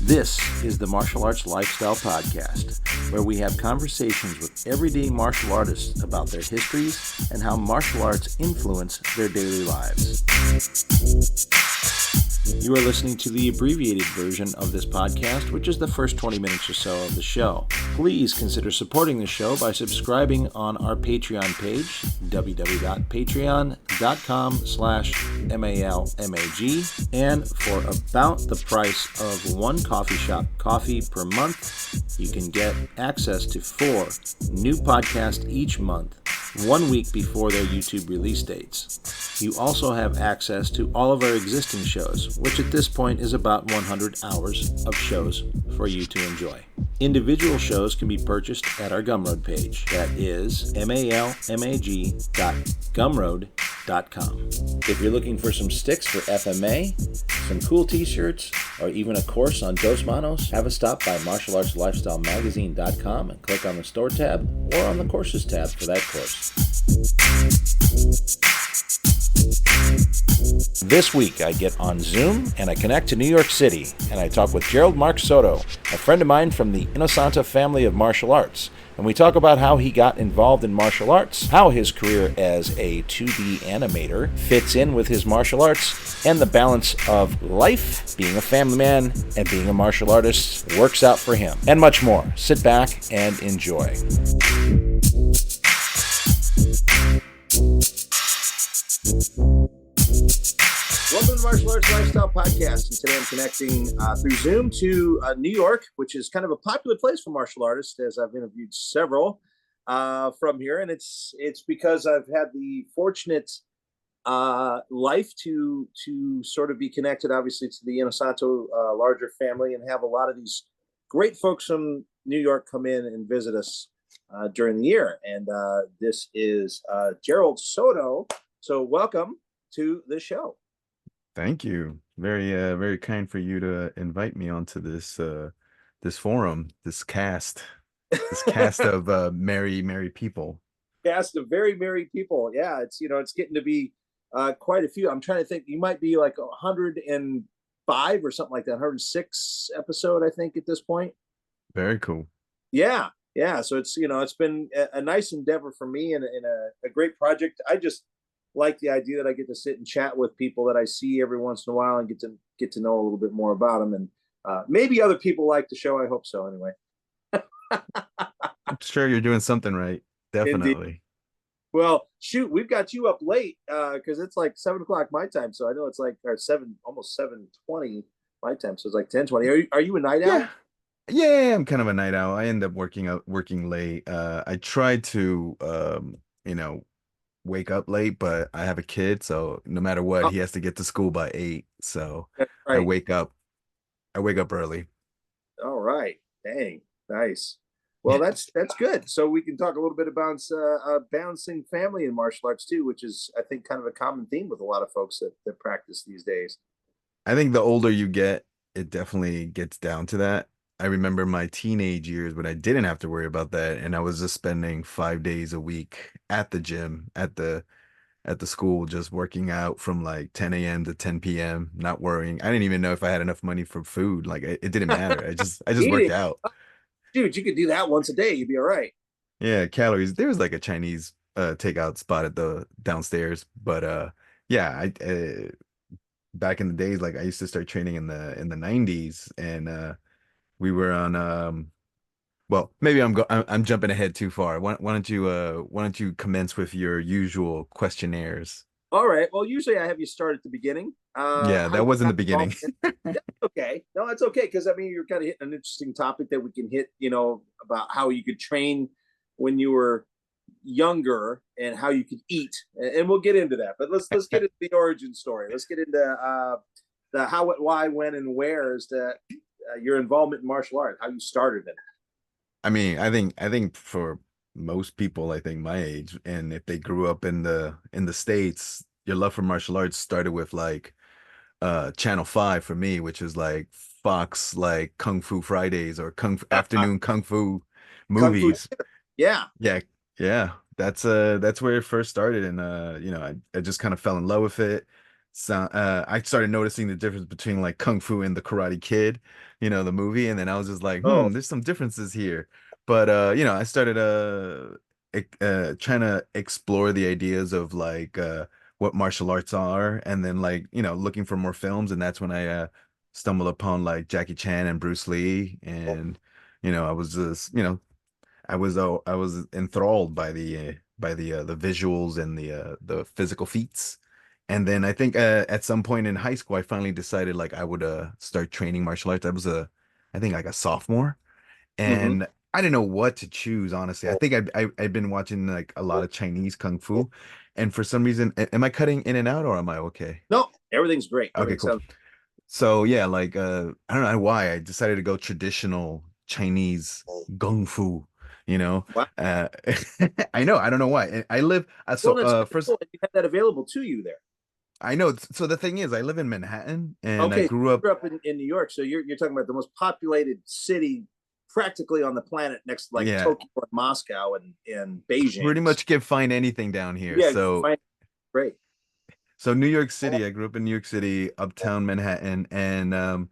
This is the Martial Arts Lifestyle Podcast, where we have conversations with everyday martial artists about their histories and how martial arts influence their daily lives. You are listening to the abbreviated version of this podcast, which is the first 20 minutes or so of the show. Please consider supporting the show by subscribing on our Patreon page, www.patreon.com/MALMAG, and for about the price of one coffee shop coffee per month, you can get access to 4 new podcasts each month, 1 week before their YouTube release dates. You also have access to all of our existing shows, which at this point is about 100 hours of shows for you to enjoy. Individual shows can be purchased at our Gumroad page. That is malmag.gumroad.com. If you're looking for some sticks for FMA, some cool t-shirts, or even a course on Dos Manos, have a stop by martialartslifestylemagazine.com and click on the store tab or on the courses tab for that course. This week I get on Zoom and I connect to New York City and I talk with Gerald Mark Soto, a friend of mine from the Inosanto family of martial arts. And we talk about how he got involved in martial arts, how his career as a 2D animator fits in with his martial arts, and the balance of life, being a family man, and being a martial artist works out for him, and much more. Sit back and enjoy. Welcome to Martial Arts Lifestyle Podcast, and today I'm connecting through Zoom to New York, which is kind of a popular place for martial artists, as I've interviewed several from here, and it's because I've had the fortunate life to sort of be connected, obviously, to the Inosanto larger family, and have a lot of these great folks from New York come in and visit us during the year, and this is Gerald Soto. So welcome to the show. Thank you. Very kind for you to invite me onto this this forum, this cast of merry people. Cast of very merry people. Yeah, it's getting to be quite a few. I'm trying to think. You might be like 105 or something like that. 106 episode, I think, at this point. Very cool. Yeah. So it's it's been a nice endeavor for me and a great project. I just like the idea that I get to sit and chat with people that I see every once in a while and get to know a little bit more about them. And maybe other people like the show. I hope so. Anyway, I'm sure you're doing something right. Definitely. Indeed. Well, shoot, we've got you up late because it's like 7 o'clock my time. So I know it's like almost 7:20 my time. So it's like 10:20. Are you a night owl? Yeah, I'm kind of a night owl. I end up working late. I try to wake up late, but I have a kid, so no matter what, he has to get to school by 8. So right. I wake up early. All right. Dang. Nice. Well, that's good. So we can talk a little bit about balancing family and martial arts too, which is, I think, kind of a common theme with a lot of folks that practice these days. I think the older you get, it definitely gets down to that. I remember my teenage years when I didn't have to worry about that, and I was just spending 5 days a week at the gym, at the school, just working out from like 10 a.m. to 10 p.m., not worrying. I didn't even know if I had enough money for food. Like it didn't matter. I just worked out. Dude, you could do that once a day. You'd be all right. Yeah, calories. There was like a Chinese takeout spot at the downstairs, but yeah, back in the days, like I used to start training in the 90s, and we were on well, maybe I'm jumping ahead too far. Why don't you commence with your usual questionnaires? All right. Well, usually I have you start at the beginning. Yeah, that wasn't the beginning. Okay. No, that's okay, because I mean you're kind of hitting an interesting topic that we can hit, about how you could train when you were younger and how you could eat, and we'll get into that. But let's get into the origin story. Let's get into the how, what, why, when, and where is your involvement in martial art, how you started it. I mean, I think for most people, I think my age, and if they grew up in the States, your love for martial arts started with like Channel 5 for me, which is like Fox, like Kung Fu Fridays or afternoon Kung Fu movies. Kung Fu. Yeah. That's where it first started, and I just kind of fell in love with it. So I started noticing the difference between like Kung Fu and the Karate Kid, the movie, and then I was just like, Oh, there's some differences here. But I started trying to explore the ideas of like what martial arts are, and then like, looking for more films, and that's when I stumbled upon like Jackie Chan and Bruce Lee, and I was just, I was enthralled by the visuals and the physical feats. And then I think at some point in high school, I finally decided like I would start training martial arts. I think like a sophomore, hmm. and I didn't know what to choose, honestly. I think I've been watching like a lot of Chinese kung fu, and for some reason, am I cutting in and out or am I okay? No, everything's great. Okay, Everything cool. sounds So yeah, like I don't know why I decided to go traditional Chinese gung fu, you know. wow. Uh I know, I don't know why. I live Well, so and it's kind of first cool that you have that available to you there. I know, so the thing is I live in Manhattan and I Okay, so grew you up, grew up in New York, so you're talking about the most populated city practically on the planet, next to like yeah, Tokyo and Moscow and Beijing. pretty much can find anything down here. Yeah, you find it great. So New York City, I grew up in New York City, uptown Manhattan, and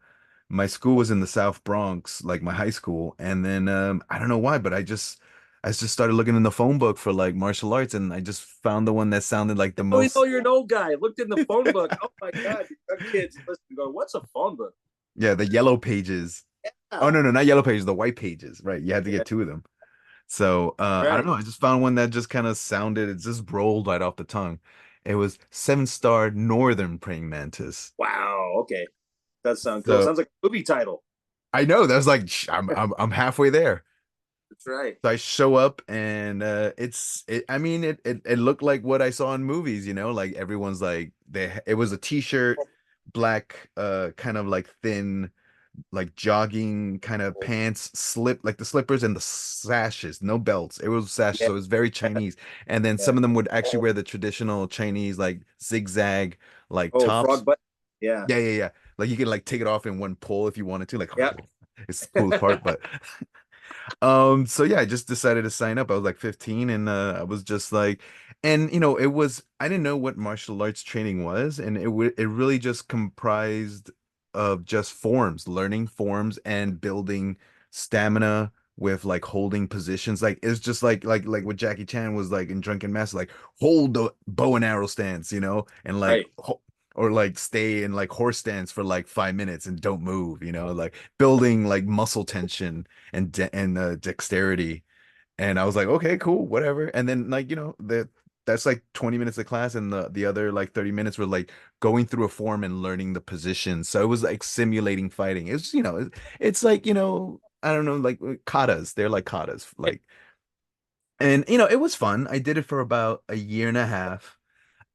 my school was in the South Bronx, like my high school. And then I don't know why, but I just started looking in the phone book for like martial arts, and I just found the one that sounded like the Oh, we know most, you're an old guy. Looked in the phone book. Oh my God, young kids listen and go, "What's a phone book?" yeah, the yellow pages. Oh Yeah, no, no, not yellow pages, the white pages. Right. You had to yeah, get two of them. So I don't right. know. I just found one that just kind of sounded, it just rolled right off the tongue. It was seven-star Northern praying mantis. Wow. Okay, that sounds cool. So Sounds like a movie title. I know that's like I'm halfway there. That's right. So I show up and I mean it looked like what I saw in movies, like everyone's like it was a t-shirt, black kind of like thin like jogging kind of pants, slip like the slippers and the sashes, no belts. It was sashes, Yeah, so it was very Chinese. And then yeah. some of them would actually wear the traditional Chinese like zigzag like Oh, tops. frog butt. Yeah, Yeah, yeah, yeah. Like you can like take it off in one pull if you wanted to. Like yeah. it's the coolest part, but so yeah, I just decided to sign up. I was like 15 and I was just like, and it was, I didn't know what martial arts training was, and it really just comprised of just forms, learning forms and building stamina with like holding positions. Like it's just like what Jackie Chan was like in Drunken Master, like hold the bow and arrow stance, and like Right. or like stay in like horse stance for like 5 minutes and don't move, like building like muscle tension and dexterity. And I was like, okay, cool, whatever. And then like, that's like 20 minutes of class, and the other like 30 minutes were like going through a form and learning the position. So it was like simulating fighting. It's it's like, I don't know, like katas. They're like katas. Like, and it was fun. I did it for about a year and a half.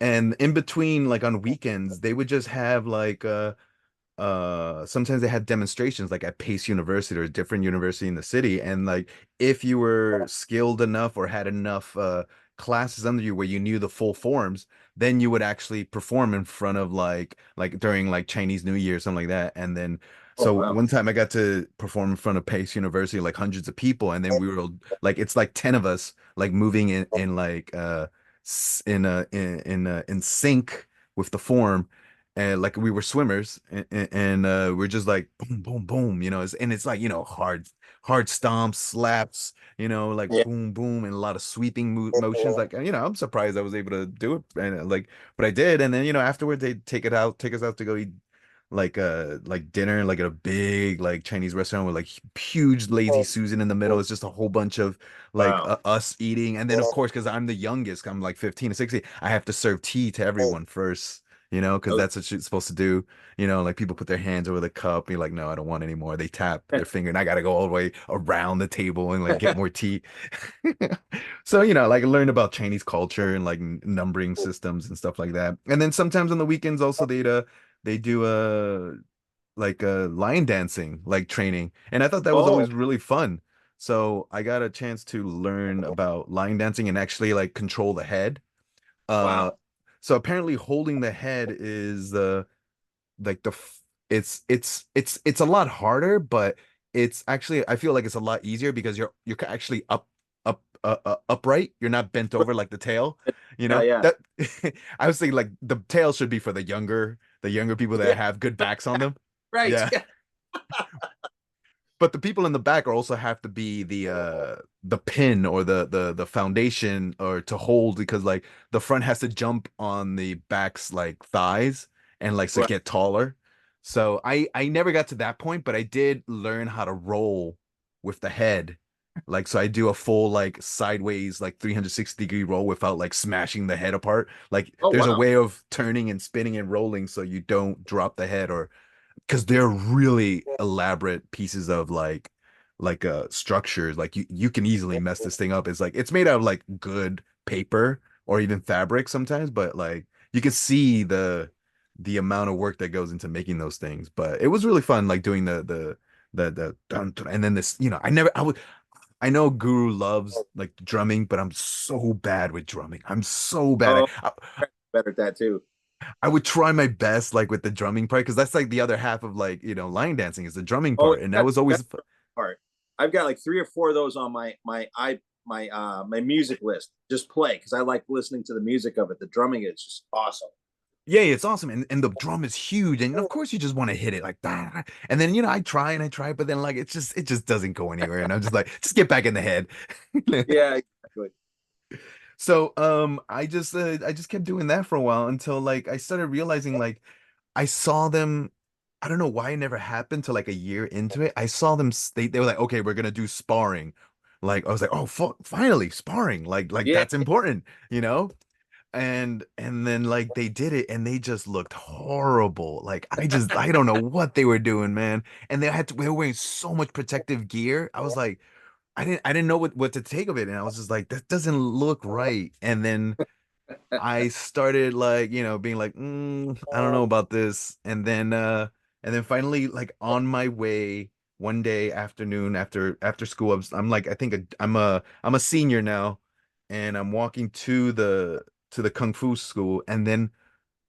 And in between, like on weekends, they would just have like sometimes they had demonstrations like at Pace University or a different university in the city, and like if you were skilled enough or had enough classes under you where you knew the full forms, then you would actually perform in front of like during like Chinese New Year or something like that. And then Oh so wow. one time I got to perform in front of Pace University, like hundreds of people, and then we were like it's like 10 of us like moving in like in sync with the form, and like we were swimmers, and we're just like boom boom boom, and it's like hard stomps, slaps, like Yeah. boom boom, and a lot of sweeping motions. Like I'm surprised I was able to do it, and like but I did. And then afterwards they take us out to go eat like dinner like at a big like Chinese restaurant with like huge lazy Susan in the middle. It's just a whole bunch of like Wow. us eating, and then of course because I'm the youngest, I'm like 15 to 16, I have to serve tea to everyone first, because Oh, that's what you're supposed to do. Like people put their hands over the cup. You're like, no, I don't want any more. They tap their finger, and I gotta go all the way around the table and like get more tea. So, like I learned about Chinese culture and like numbering systems and stuff like that. And then sometimes on the weekends also they do like line dancing like training. And I thought that was oh, always really fun. So I got a chance to learn about line dancing and actually like control the head. Uh, wow. so apparently holding the head is like it's a lot harder, but it's actually I feel like it's a lot easier because you're actually upright. You're not bent over like the tail. You Yeah, know yeah. that I was thinking like the tail should be for the younger people Yeah, that have good backs on them. right. Yeah. Yeah. But the people in the back are also have to be the pin or the foundation or to hold because like the front has to jump on the back's like thighs and like so Right. get taller. So I never got to that point, but I did learn how to roll with the head. Like so I do a full like sideways like 360-degree roll without like smashing the head apart. Like Oh, there's a wow. way of turning and spinning and rolling so you don't drop the head or because they're really elaborate pieces of structures. Like you can easily mess this thing up. It's like it's made out of like good paper or even fabric sometimes, but like you can see the amount of work that goes into making those things. But it was really fun like doing the dun, dun, and then this, I know Guru loves like drumming, but I'm so bad with drumming. I'm so bad. Oh, better at that too. I would try my best like with the drumming part because that's like the other half of like, line dancing is the drumming Oh, part. And that was always that's the part. I've got like three or four of those on my music list. Just play because I like listening to the music of it. The drumming is just awesome. yeah, it's awesome. And the drum is huge. And of course you just want to hit it like that. And then, I try and I try, but then like it just doesn't go anywhere. And I'm just like, just get back in the head. Yeah, exactly. So I just kept doing that for a while until like I started realizing like I saw them. I don't know why it never happened till like a year into it. I saw them. They were like, okay, we're gonna do sparring. Like I was like, oh, finally sparring. Like Yeah. that's important, you know. And then like they did it, and they just looked horrible. Like I don't know what they were doing, man. And they were wearing so much protective gear. I was like, I didn't know what to take of it, and I was just like, that doesn't look right. And then I started like, being like, I don't know about this. And then finally, like on my way one day afternoon after school, I'm like, I think I'm a senior now, and I'm walking to the Kung Fu school, and then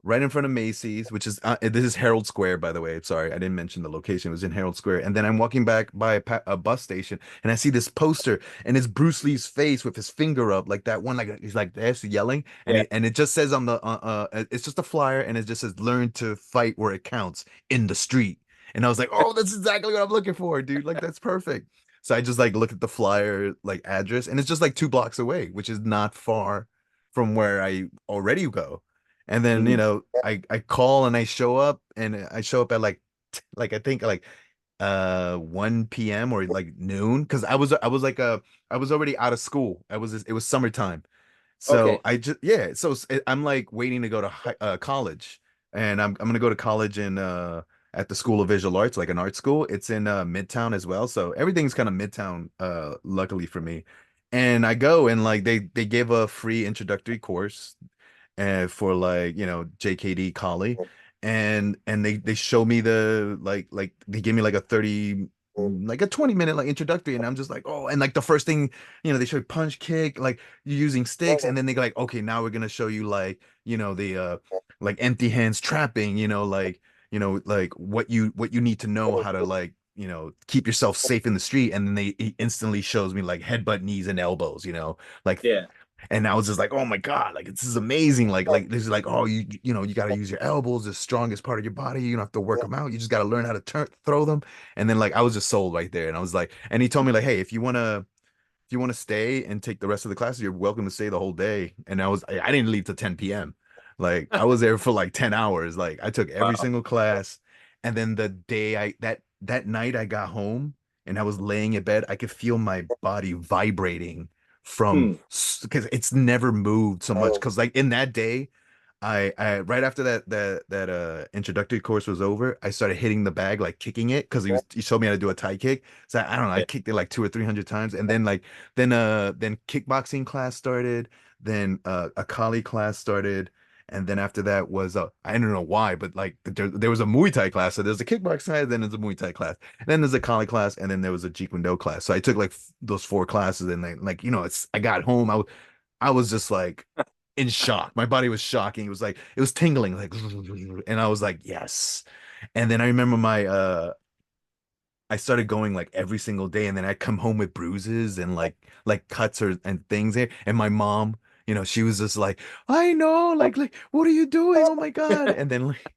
right in front of Macy's, which is this is Herald Square, by the way. Sorry, I didn't mention the location. It was in Herald Square. And then I'm walking back by a bus station, and I see this poster, and it's Bruce Lee's face with his finger up, like that one, like he's like this yelling, and Yeah. it just says on the it's just a flyer, and it just says "Learn to fight where it counts in the street." And I was like, oh, that's exactly what I'm looking for, dude. Like that's perfect. So I just like look at the flyer like address, and it's just like 2 blocks away, which is not far from where I already go. And then, Mhm. I call and I show up at like I think like 1 p.m. or like noon because I was like I was already out of school. It was summertime. So Okay. I just yeah, so I'm like waiting to go to college. And I'm gonna go to college in at the School of Visual Arts, like an art school. It's in Midtown as well. So everything's kind of Midtown luckily for me. And I go and like they give a free introductory course and for like JKD Collie and they show me the like they give me like a 30 like a 20-minute like introductory and I'm just like oh and like the first thing they show you punch kick like you're using sticks and then they go like okay now we're gonna show you like the like empty hands trapping like what you need to know how to like keep yourself safe in the street and then he instantly shows me like headbutt knees and elbows like Yeah. and I was just like, oh my God, like this is amazing. Like this is like, oh, you got to use your elbows, the strongest part of your body. You don't have to work them out. You just got to learn how to throw them. And then like I was just sold right there. And I was like, and he told me like, hey, if you want to stay and take the rest of the classes, you're welcome to stay the whole day. And I didn't leave till 10 p.m. Like I was there for like 10 hours. Like I took every Wow. single class. And then the day that night I got home and I was laying in bed, I could feel my body vibrating from Hmm. because it's never moved so much. Cause like in that day, I right after that introductory course was over, I started hitting the bag like kicking it because he showed me how to do a tie kick. So I don't know, I Yeah. kicked it like 200 or 300 times, and then then kickboxing class started, then a Kali class started, and then after that was I don't know why, but like there was a Muay Thai class. So there's a kickboxing class, then there's a Muay Thai class, then there's a Kali class, and then there was a Jeet Kune Do class. So I took like those 4 classes, and like it's I got home, I was just like in shock. My body was shocking. It was tingling like and I was like, yes. And then I remember I started going like every single day and then I'd come home with bruises and like cuts or and things there. And my mom, she was just like, I know, like, what are you doing? Oh my God. And then like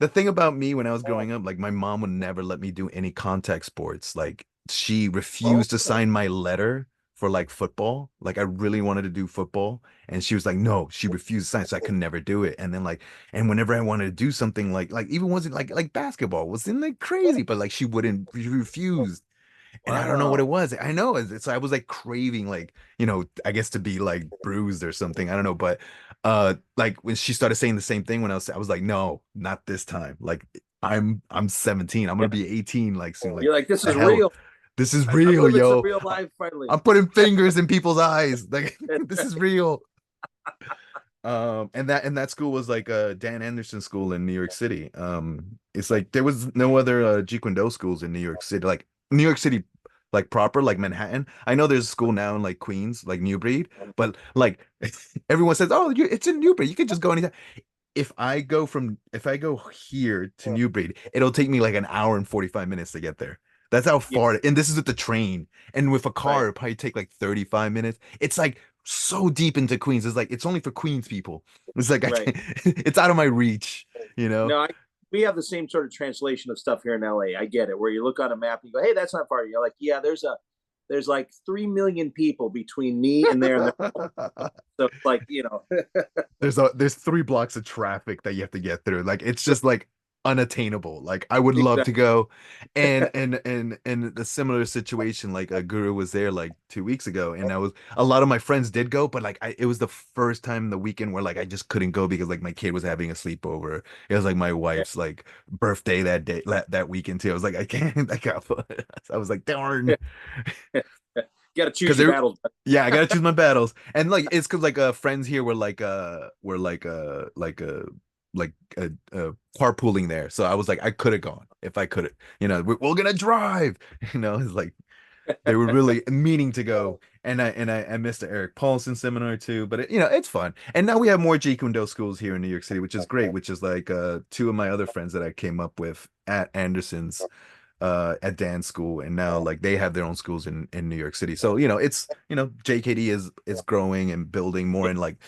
the thing about me when I was growing up, like my mom would never let me do any contact sports. Like she Oh, refused to sign my letter for like football. Like I really wanted to do football. And she was like, no, she refused to sign, so I could never do it. And then like, and whenever I wanted to do something like even wasn't like basketball, wasn't like crazy, but like she refused. And I don't know what it wow. was. I know it's I was like craving like, I guess to be like bruised or something. I don't know, but like when she started saying the same thing when I was like, no, not this time. Like I'm 17. I'm Yeah. gonna be 18 like soon. Like You're like, this the is hell, real. this is I'm real, living some yo. real life finally. I'm putting fingers in people's eyes. Like this is real. And that school was like Dan Anderson School in New York City. It's like there was no other Jeet Kune Do schools in New York City, like New York City, like proper, like Manhattan. I know there's a school now in like Queens, like New Breed, but like everyone says, oh, it's in New Breed. You can just go anytime. If I go here to New Breed, it'll take me like an hour and 45 minutes to get there. That's how Yeah, far, and this is with the train. And with a car, right, it'll probably take like 35 minutes. It's like so deep into Queens. It's like it's only for Queens people. It's like I right. can't, it's out of my reach, you know? No, we have the same sort of translation of stuff here in LA. I get it. Where you look on a map and you go, "Hey, that's not far." You're like, "Yeah, there's like 3 million people between me and there, and there." So it's like, There's 3 blocks of traffic that you have to get through. Like it's just like unattainable. Like I would love to exactly. go, and the similar situation. Like a Guru was there like 2 weeks ago, and a lot of my friends did go, but like it was the first time in the weekend where like I just couldn't go because like my kid was having a sleepover. It was like my Yeah. wife's like birthday that day that weekend too. I was like I can't. I got. I was like darn. Got to choose Because your they battles. yeah, I gotta choose my battles. And like it's because like friends here were carpooling there. So I was like I could have gone if I could have, we're gonna drive. It's like they were really meaning to go. And I missed the Eric Paulson seminar too, but it's fun. And now we have more Jeet Kune Do schools here in New York City, which is great, which is like two of my other friends that I came up with at Anderson's at dance school, and now like they have their own schools in New York City. So it's JKD is growing and building more in like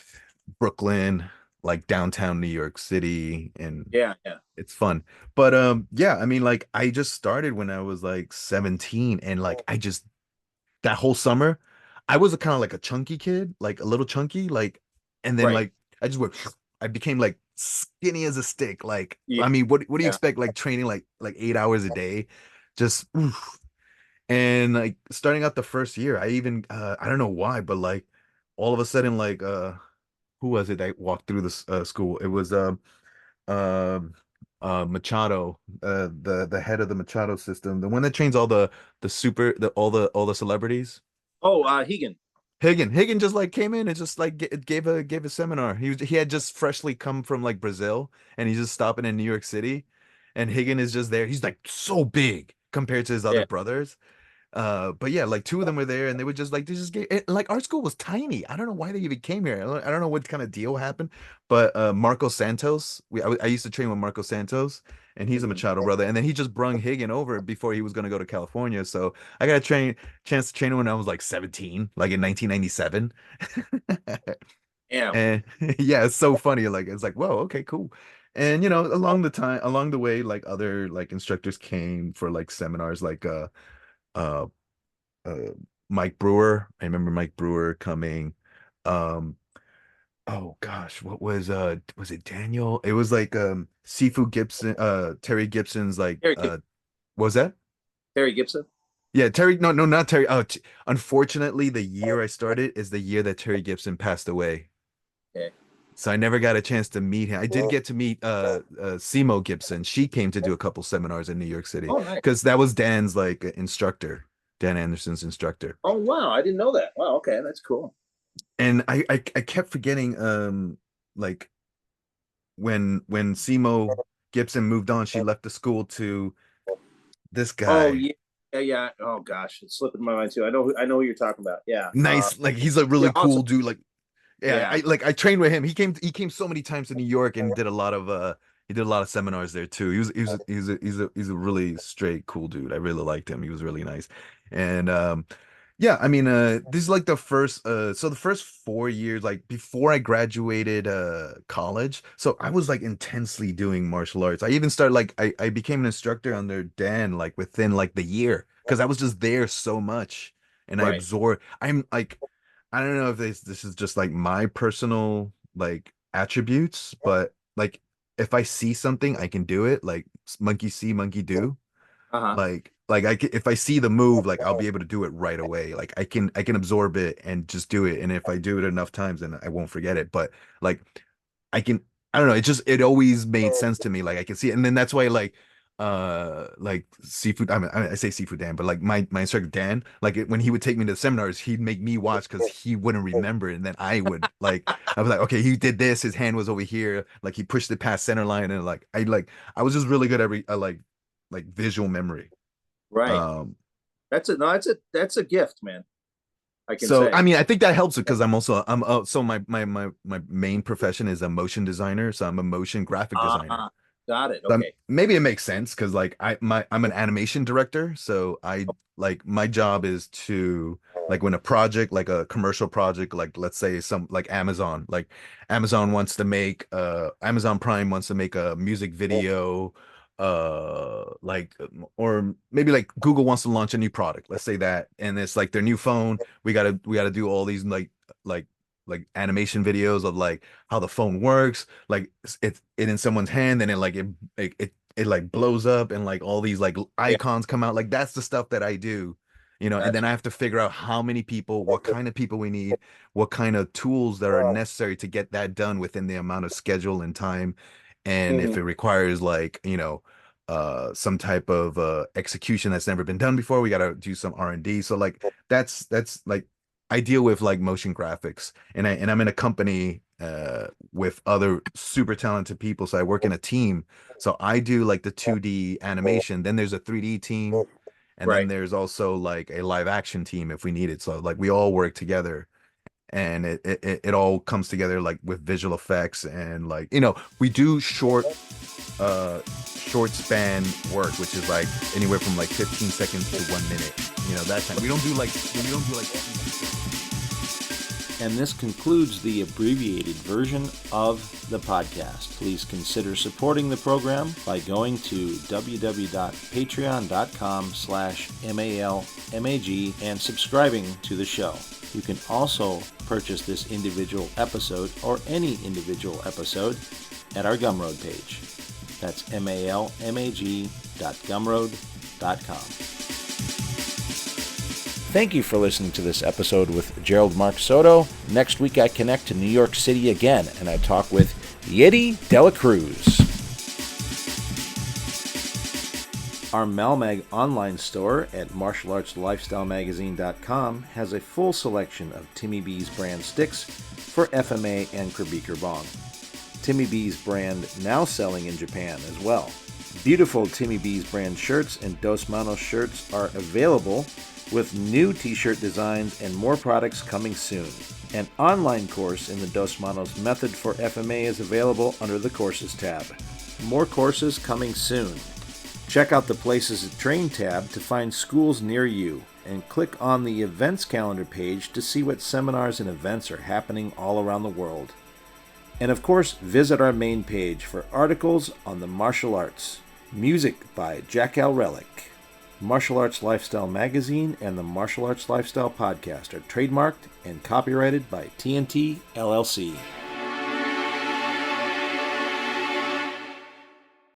Brooklyn, like downtown New York City, and Yeah, yeah, it's fun. But yeah, I mean like I just started when I was like 17, and like I just that whole summer I was a kind of like a chunky kid, like a little chunky, like, and then right. like I just went I became like skinny as a stick. Like Yeah, I mean, what do you yeah, expect, like training like 8 hours a day? Just oof. And like starting out the first year, I even I don't know why, but like all of a sudden, like who was it that walked through this school? It was um Machado, the head of the Machado system, the one that trains the super the all the celebrities. Oh, Hegan. Higgin just like came in and just like gave a seminar. He had just freshly come from like Brazil, and he's just stopping in New York City, and Higgin is just there. He's like so big compared to his other Yeah, brothers. But yeah, like two of them were there, and they were just like they just gave like our school was tiny. I don't know why they even came here. I don't know what kind of deal happened, but Marco Santos, I used to train with Marco Santos, and he's a mhm. Machado brother, and then he just brung Higgin over before he was gonna go to California. So I got a chance to train him when I was like 17, like in 1997. Yeah. And yeah, it's so funny. Like it's like, whoa, okay, cool. And along the way, like other like instructors came for like seminars, like uh uh Mike Brewer. I remember Mike Brewer coming. Um oh gosh, what was it Daniel? It was like Sifu Gibson, Terry Gibson's like Terry, what was that? Terry Gibson. Yeah, Terry, no, no, not Terry. Unfortunately, the year I started is the year that Terry Gibson passed away. Okay. So I never got a chance to meet him. I did get to meet Simo Gibson. She came to do a couple seminars in New York City Oh, nice. because that was Dan's like instructor, Dan Anderson's instructor. Oh, wow. I didn't know that. Wow. Okay, that's cool. And I kept forgetting like when Simo Gibson moved on, she left the school to this Oh, guy. yeah, yeah, yeah. Oh gosh, it's slipping my mind too. I know who you're talking about. Yeah. Nice, like he's a Yeah. really Awesome. cool dude. Like yeah, Yeah. I trained with him. He came so many times to New York and did a lot of seminars there too. He's a really straight cool dude. I really liked him. He was really nice. And Yeah, I mean, this is like the first, so the first 4 years, like before I graduated college, so I was like intensely doing martial arts. I even started like I became an instructor under Dan like within like the year because I was just there so much and I Right. absorbed. I'm like, I don't know if this is just like my personal like attributes, but like if I see something, I can do it. Like monkey see, monkey do. Uh-huh. If I see the move, like I'll be able to do it right away. Like I can absorb it and just do it. And if I do it enough times, then I won't forget it. But like I can, I don't know. It always made sense to me. Like I can see it. And then that's why like seafood. I say seafood Dan, but like my instructor Dan, like when he would take me to the seminars, he'd make me watch because he wouldn't remember, and then I would like I was like, okay, he did this. His hand was over here. Like he pushed it past center line, and I was just really good at like visual memory. Right. Um, That's a no, that's a gift, man. I can so say. I mean, I think that helps because I'm so my main profession is a motion designer, so I'm a motion graphic designer. Uh-huh. Got it. So Okay. maybe it makes sense because like I'm an animation director, so I like my job is to like when a project like a commercial project like let's say some like Amazon wants to make Amazon Prime wants to make a music video like or maybe like Google wants to launch a new product, let's say that, and it's like their new phone. We gotta do all these like like animation videos of like how the phone works, like it in someone's hand and it like blows up and like all these like Yeah. icons come out. Like that's the stuff that I do, and then Gotcha. I have to figure out how many people, what kind of people we need, what kind of tools that are necessary to get that done within the amount of schedule and time. And if Hmm. it requires like, some type of execution that's never been done before, we got to do some R&D. So like that's like I deal with like motion graphics and I'm in a company with other super talented people. So I work in a team. So I do like the 2D animation. Then there's a 3D team, and then Right. there's also like a live action team if we need it. So like we all work together, and it all comes together like with visual effects and like we do short span work, which is like anywhere from like 15 seconds to 1 minute. That time. We don't do like. And this concludes the abbreviated version of the podcast. Please consider supporting the program by going to www.patreon.com/malmag and subscribing to the show. You can also purchase this individual episode or any individual episode at our Gumroad page. That's malmag.gumroad.com. Thank you for listening to this episode with Gerald Mark Soto. Next week I connect to New York City again and I talk with Yeti Dela Cruz. Our Malmag online store at martialartslifestylemagazine.com has a full selection of Timmy B's brand sticks for FMA and Krabiker Bong. Timmy B's brand now selling in Japan as well. Beautiful Timmy B's brand shirts and Dos Manos shirts are available with new t-shirt designs and more products coming soon. An online course in the Dos Manos method for FMA is available under the Courses tab. More courses coming soon. Check out the Places to Train tab to find schools near you, and click on the events calendar page to see what seminars and events are happening all around the world. And of course, visit our main page for articles on the martial arts. Music by Jack Al Relic. Martial Arts Lifestyle Magazine and the Martial Arts Lifestyle Podcast are trademarked and copyrighted by TNT LLC.